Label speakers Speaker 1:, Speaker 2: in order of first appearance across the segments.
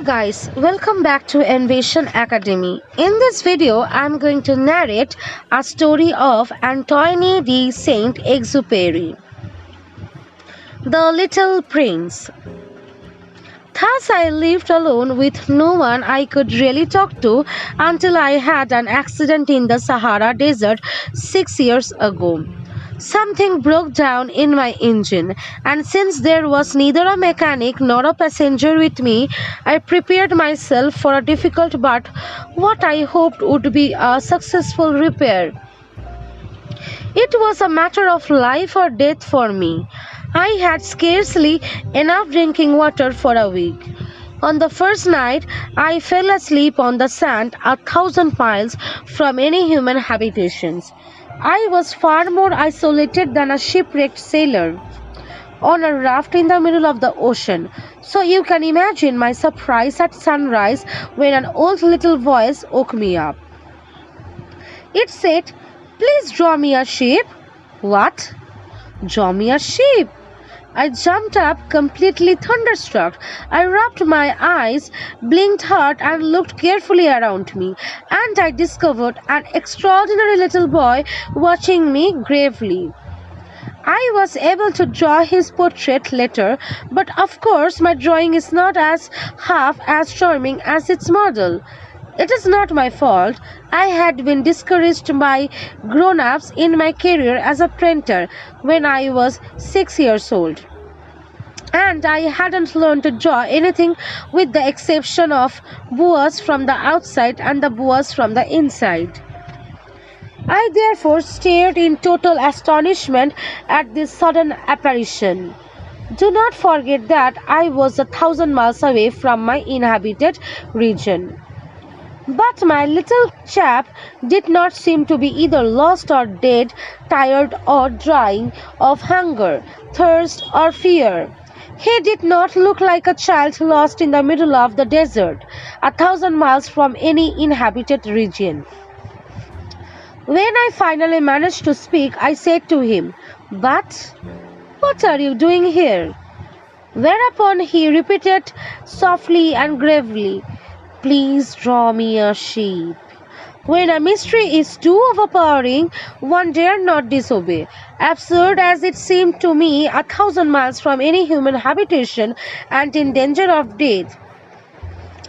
Speaker 1: Guys, welcome back to ENVISION Academy. In this video, I am going to narrate a story of Antoine de Saint-Exupéry, The Little Prince. Thus I lived alone with no one I could really talk to until I had an accident in the Sahara Desert 6 years ago. Something broke down in my engine, and since there was neither a mechanic nor a passenger with me, I prepared myself for a difficult but what I hoped would be a successful repair. It was a matter of life or death for me. I had scarcely enough drinking water for a week. On the first night, I fell asleep on the sand 1,000 miles from any human habitations. I was far more isolated than a shipwrecked sailor on a raft in the middle of the ocean. So you can imagine my surprise at sunrise when an old little voice woke me up. It said, "Please draw me a ship." What? Draw me a ship? I jumped up, completely thunderstruck. I rubbed my eyes, blinked hard, and looked carefully around me. And I discovered an extraordinary little boy watching me gravely. I was able to draw his portrait later, but of course my drawing is not half as charming as its model. It is not my fault. I had been discouraged by grown-ups in my career as a printer when I was 6 years old. And I hadn't learned to draw anything with the exception of boas from the outside and the boas from the inside. I therefore stared in total astonishment at this sudden apparition. Do not forget that I was 1,000 miles away from my inhabited region. But my little chap did not seem to be either lost or dead, tired or dying of hunger, thirst or fear. He did not look like a child lost in the middle of the desert, 1,000 miles from any inhabited region. When I finally managed to speak, I said to him, "But what are you doing here?" Whereupon he repeated softly and gravely, "Please draw me a sheep." When a mystery is too overpowering, one dare not disobey. Absurd as it seemed to me, 1,000 miles from any human habitation and in danger of death,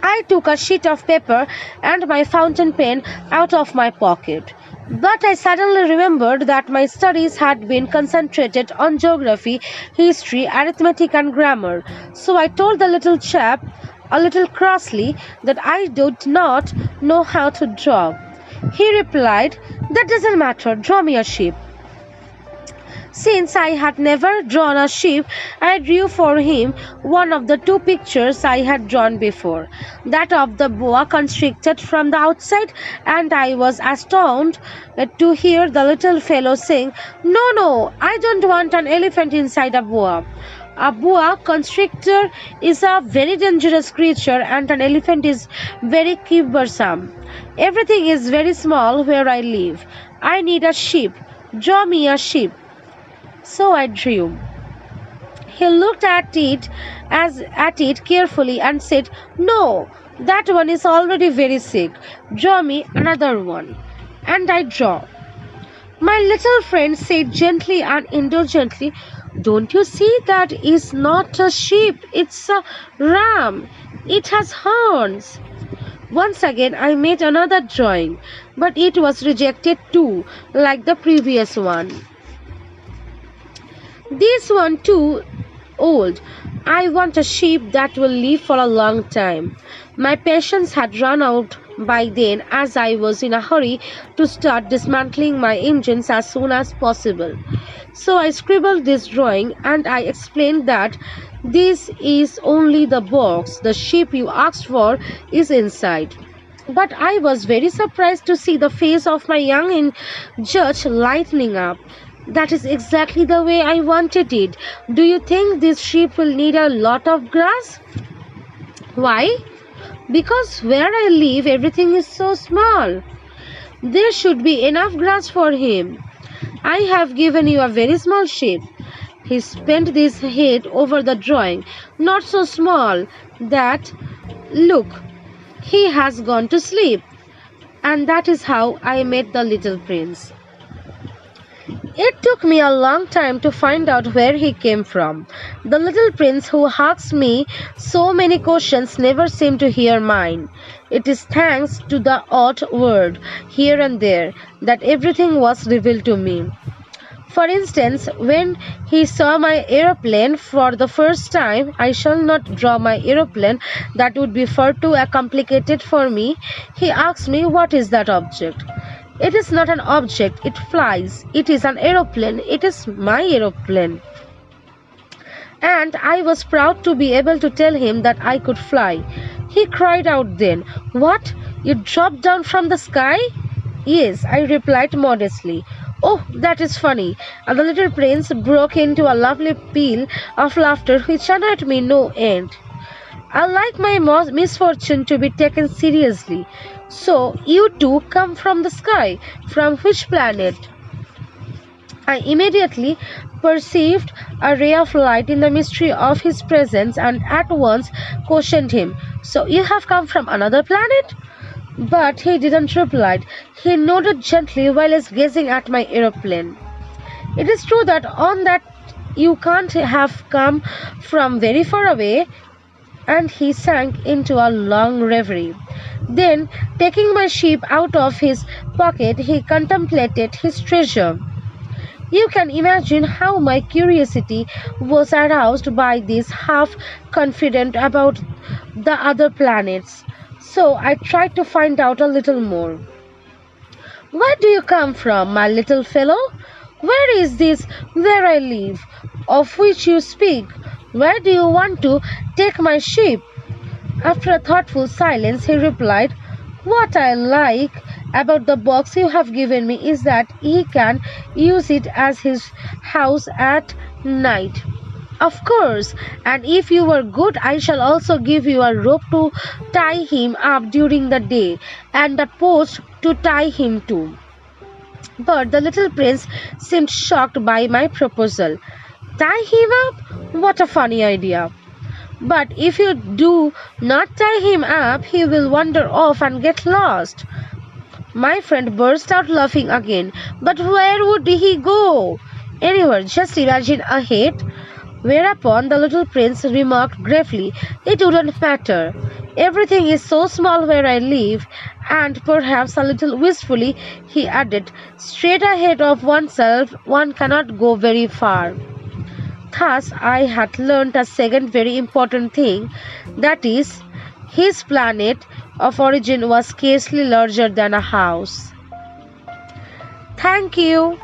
Speaker 1: I took a sheet of paper and my fountain pen out of my pocket. But I suddenly remembered that my studies had been concentrated on geography, history, arithmetic, and grammar. So I told the little chap, a little crossly, that I did not know how to draw. He replied, "That doesn't matter, draw me a sheep." Since I had never drawn a sheep, I drew for him one of the two pictures I had drawn before, that of the boa constricted from the outside, and I was astounded to hear the little fellow saying, No, I don't want an elephant inside a boa. A boa constrictor is a very dangerous creature and an elephant is very cumbersome. Everything is very small where I live. I need a sheep. Draw me a sheep." So I drew. He looked at it carefully and said, "No, that one is already very sick. Draw me another one." And I draw. My little friend said gently and indulgently, "Don't you see that is not a sheep, it's a ram. It has horns." Once again I made another drawing, but it was rejected too, like the previous one. This one too old. I want a sheep that will live for a long time. My patience had run out by then, as I was in a hurry to start dismantling my engines as soon as possible. So I scribbled this drawing and I explained that this is only the box. The sheep you asked for is inside. But I was very surprised to see the face of my young judge lightening up. "That is exactly the way I wanted it. Do you think this sheep will need a lot of grass?" "Why?" "Because where I live everything is so small. There should be enough grass for him. I have given you a very small sheep." He bent his head over the drawing. "Not so small that Look, he has gone to sleep. And that is how I met the little prince. It took me a long time to find out where he came from. The little prince who asks me so many questions never seemed to hear mine. It is thanks to the odd word here and there that everything was revealed to me. For instance, when he saw my aeroplane for the first time, I shall not draw my aeroplane, that would be far too complicated for me. He asked me, "What is that object?" It is not an object, it flies. It is an aeroplane, it is my aeroplane. And I was proud to be able to tell him that I could fly. He cried out then, "What? You dropped down from the sky?" "Yes," I replied modestly. "Oh, that is funny." And the little prince broke into a lovely peal of laughter which annoyed me no end. I like my misfortune to be taken seriously. "So, you too come from the sky? From which planet?" I immediately perceived a ray of light in the mystery of his presence and at once questioned him. "So, you have come from another planet?" But he didn't reply. He nodded gently while I was gazing at my aeroplane. "It is true that on that you can't have come from very far away," and he sank into a long reverie. Then, taking my sheep out of his pocket, he contemplated his treasure. You can imagine how my curiosity was aroused by this, half confident about the other planets. So I tried to find out a little more. "Where do you come from, my little fellow? Where is this where I live, of which you speak? Where do you want to take my sheep?" After a thoughtful silence, he replied, "What I like about the box you have given me is that he can use it as his house at night." "Of course, and if you were good, I shall also give you a rope to tie him up during the day, and a post to tie him to." But the little prince seemed shocked by my proposal. "Tie him up? What a funny idea! But if you do not tie him up, he will wander off and get lost." My friend burst out laughing again. "But where would he go?" "Anywhere, just imagine ahead." Whereupon the little prince remarked gravely, "It wouldn't matter. Everything is so small where I live." And perhaps a little wistfully he added, "Straight ahead of oneself one cannot go very far." Thus I had learned a second very important thing, that is, his planet of origin was scarcely larger than a house. Thank you.